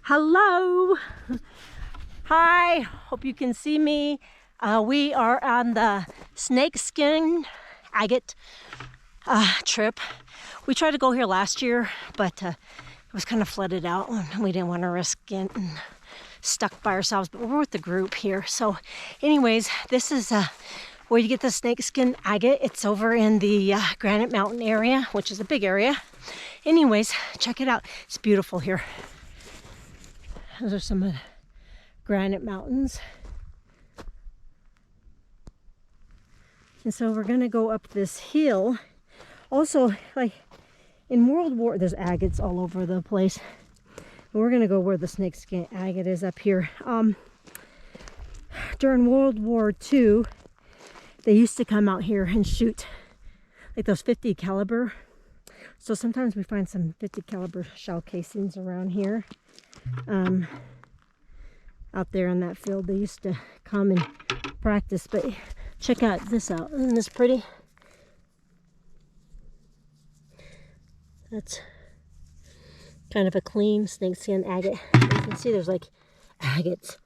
Hello. Hi, hope you can see me. We are on the Snakeskin Agate trip. We tried to go here last year, but it was kind of flooded out and we didn't want to risk getting stuck by ourselves, but we're with the group here. So anyways, this is where you get the Snakeskin Agate. It's over in the Granite Mountain area, which is a big area. Anyways, check it out. It's beautiful here. Those are some of the Granite Mountains. And so we're gonna go up this hill. Also, like in World War, there's agates all over the place. And we're gonna go where the Snakeskin Agate is up here. During World War II, they used to come out here and shoot like those 50 caliber. So sometimes we find some 50 caliber shell casings around here. Out there in that field, they used to come and practice. But check out this out. Isn't this pretty? That's kind of a clean snakeskin agate. You can see there's like agates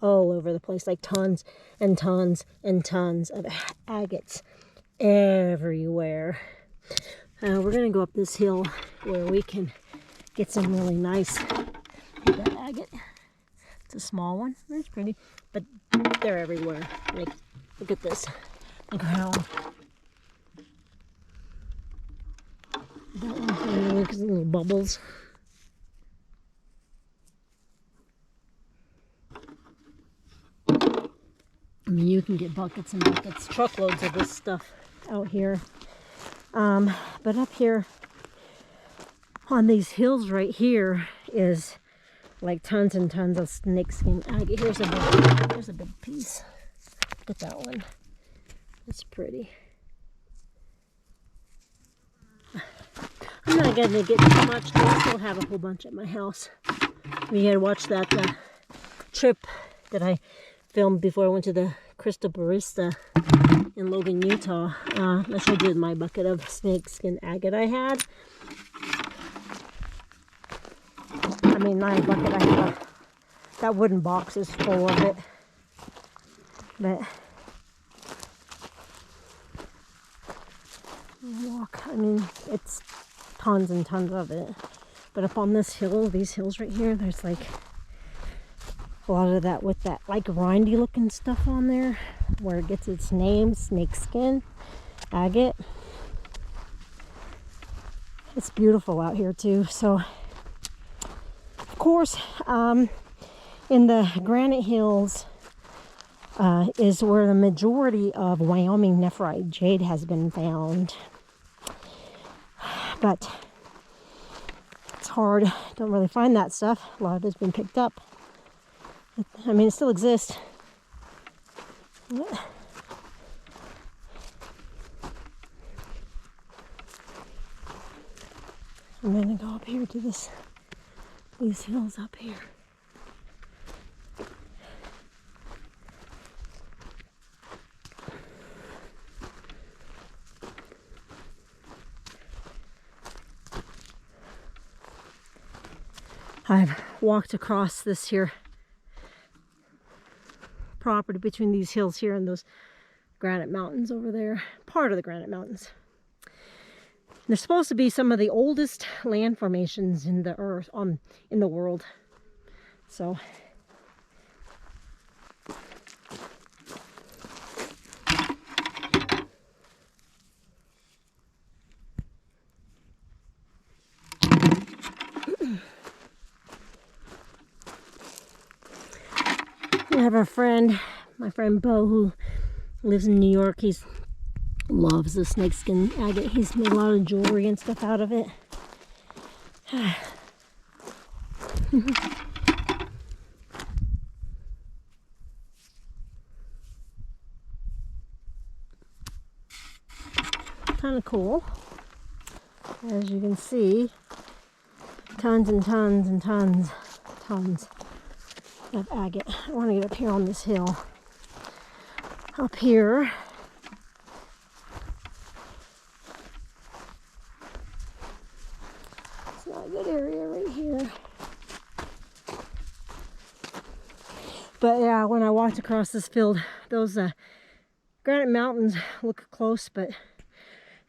all over the place, like tons and tons and tons of agates everywhere. We're gonna go up this hill where we can get some really nice agate. It's a small one. It's pretty, but they're everywhere. Like, look at this. The ground. That one, look at the little bubbles. I mean, you can get buckets and buckets, truckloads of this stuff out here. But up here on these hills right here is like tons and tons of snakeskin agate. Here's a big piece. Look at that one. It's pretty. I'm not gonna get too much, but I still have a whole bunch at my house. We had watched that trip that I filmed before I went to the Crystal Barista in Logan, Utah. I showed you my bucket of snakeskin agate I had. I mean, not a bucket, I had that wooden box is full of it. But I mean, it's tons and tons of it. But up on this hill, these hills right here, there's like a lot of that with that like rindy looking stuff on there, where it gets its name, snakeskin agate. It's beautiful out here too. So of course, in the Granite Hills is where the majority of Wyoming nephrite jade has been found. But it's hard. Don't really find that stuff. A lot of it's been picked up. I mean, it still exists. I'm gonna go up here to these hills up here. I've walked across this here property between these hills here and those Granite Mountains over there, part of the Granite Mountains. They're supposed to be some of the oldest land formations in the earth, in the world. So I have a friend, my friend Bo, who lives in New York. He loves the snakeskin agate. He's made a lot of jewelry and stuff out of it. Kind of cool. As you can see, tons and tons and tons of agate. I want to get up here on this hill. Up here, it's not a good area right here. But yeah, when I walked across this field, those Granite mountains look close, but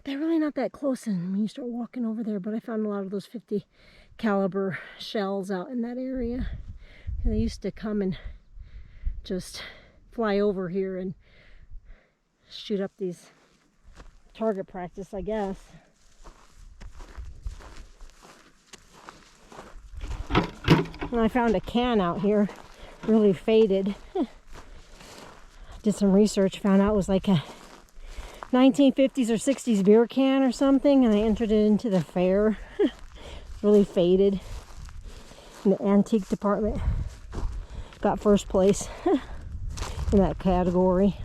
they're really not that close when you start walking over there. But I found a lot of those 50 caliber shells out in that area. And they used to come and just fly over here and shoot up these target practice, I guess. And I found a can out here, really faded. Did some research, found out it was like a 1950s or 60s beer can or something, and I entered it into the fair. Really faded. In the antique department. Got first place in that category.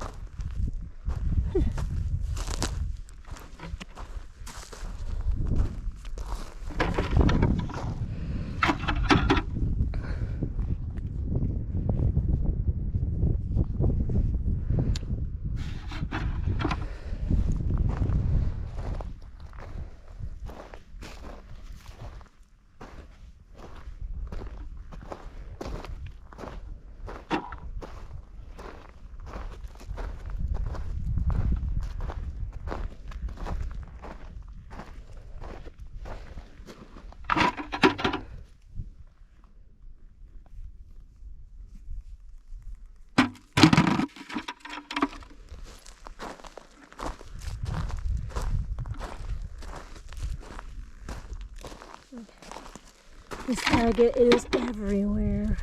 This agate is everywhere.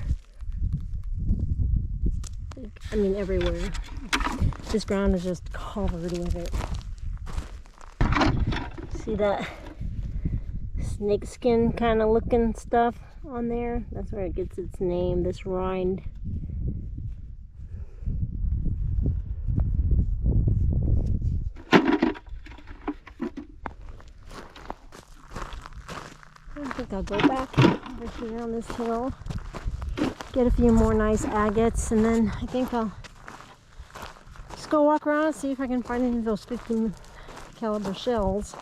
I mean, everywhere. This ground is just covered with it. See that snakeskin kind of looking stuff on there? That's where it gets its name, this rind. I think I'll go back over here on this hill, get a few more nice agates, and then I think I'll just go walk around and see if I can find any of those 50 caliber shells.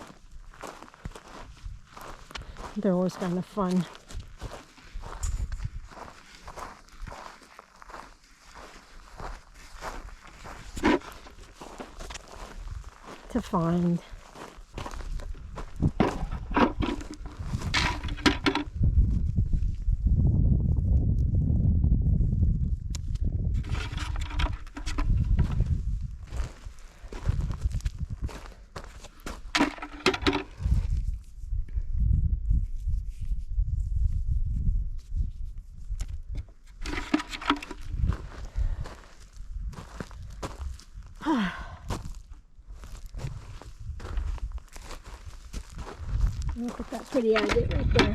They're always kind of fun. To find. Look at that pretty agate right there.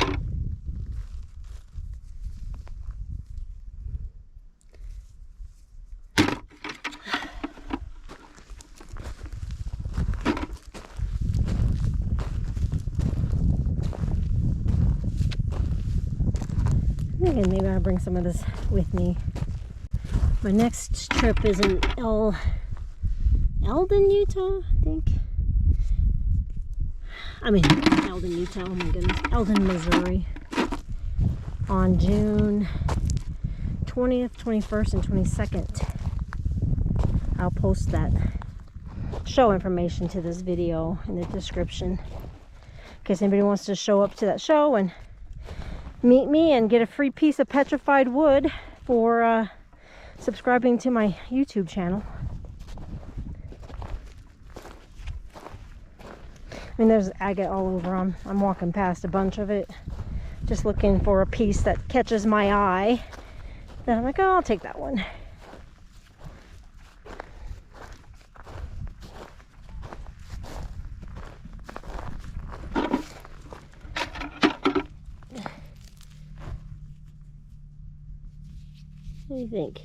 And maybe I'll bring some of this with me. My next trip is in Eldon, Utah, I think. I mean, Eldon, Utah, oh my goodness. Eldon, Missouri. On June 20th, 21st, and 22nd. I'll post that show information to this video in the description. In case anybody wants to show up to that show and meet me and get a free piece of petrified wood for subscribing to my YouTube channel. I mean, there's agate all over. I'm walking past a bunch of it, just looking for a piece that catches my eye. Then I'm like, oh, I'll take that one. What do you think?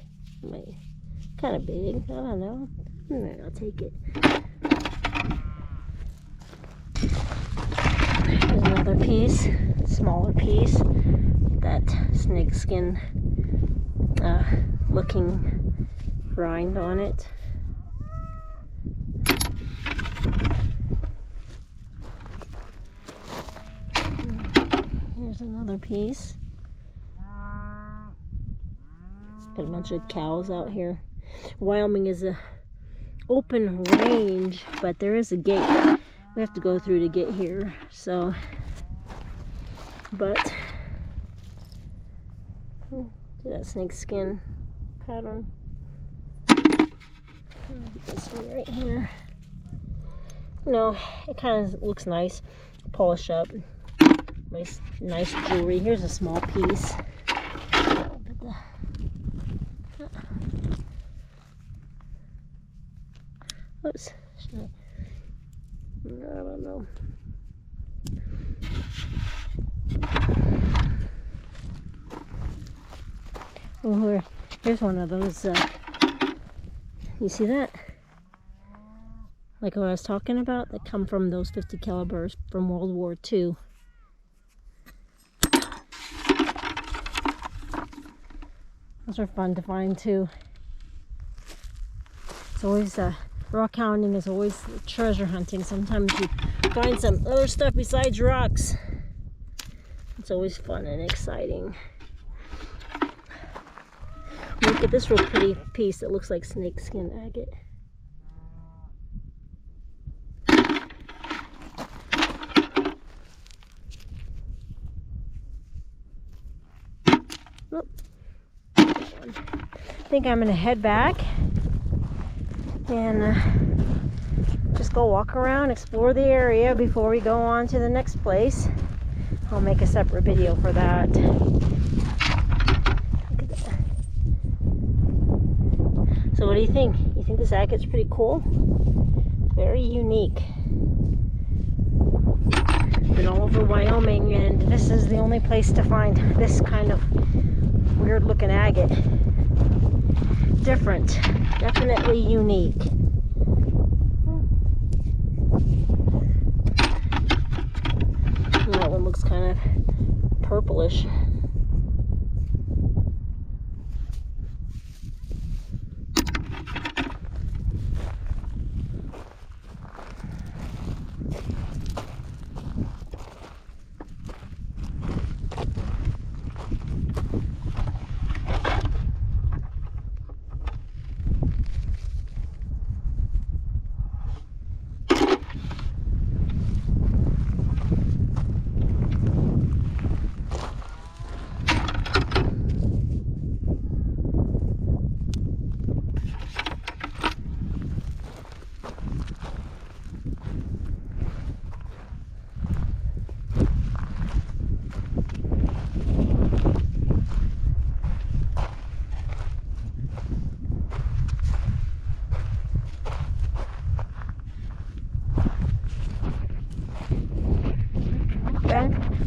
Kind of big. I don't know. I'll take it. There's another piece, smaller piece. That snakeskin looking rind on it. Here's another piece. Got a bunch of cows out here. Wyoming is a open range, but there is a gate we have to go through to get here. So, but see that snakeskin pattern? This one right here. You know, it kind of looks nice. Polish up. Nice jewelry. Here's a small piece. Oops. I don't know. Oh, here's one of those. You see that? Like what I was talking about, that come from those 50 calibers from World War II. Those are fun to find too. It's always rock hounding is always treasure hunting. Sometimes you find some other stuff besides rocks. It's always fun and exciting. Look at this real pretty piece that looks like snakeskin agate. I think I'm gonna head back and just go walk around, explore the area before we go on to the next place. I'll make a separate video for that. So what do you think? You think this agate's pretty cool? Very unique. Been all over Wyoming, and this is the only place to find this kind of weird looking agate. Different, definitely unique. That one looks kind of purplish.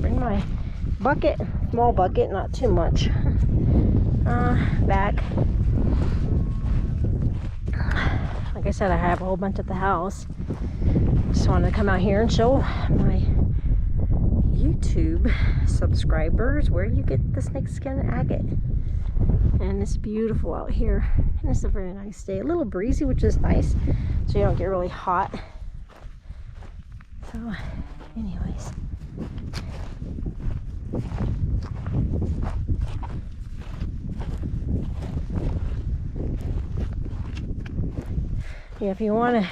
Bring my bucket, small bucket, not too much, back. Like I said, I have a whole bunch at the house. Just wanted to come out here and show my YouTube subscribers where you get the snakeskin agate. And it's beautiful out here. And it's a very nice day. A little breezy, which is nice, so you don't get really hot. So, anyways. Yeah, if you want to,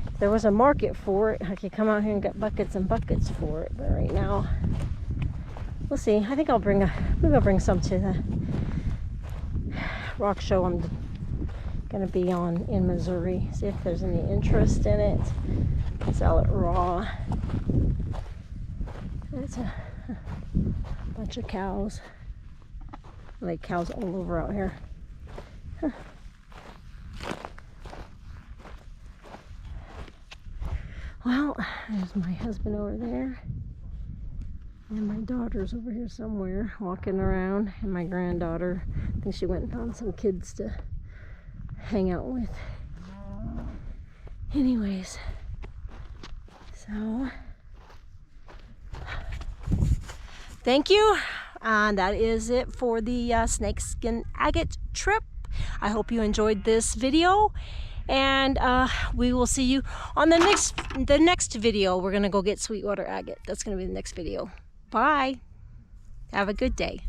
if there was a market for it, I could come out here and get buckets and buckets for it. But right now, we'll see. I think maybe I'll bring some to the rock show I'm gonna be on in Missouri. See if there's any interest in it. Sell it raw. It's a bunch of cows. Like cows all over out here. Huh. Well, there's my husband over there. And my daughter's over here somewhere walking around. And my granddaughter, I think she went and found some kids to hang out with. Anyways, so thank you. And that is it for the snakeskin agate trip. I hope you enjoyed this video. And we will see you on the next video. We're gonna go get Sweetwater agate. That's gonna be the next video. Bye. Have a good day.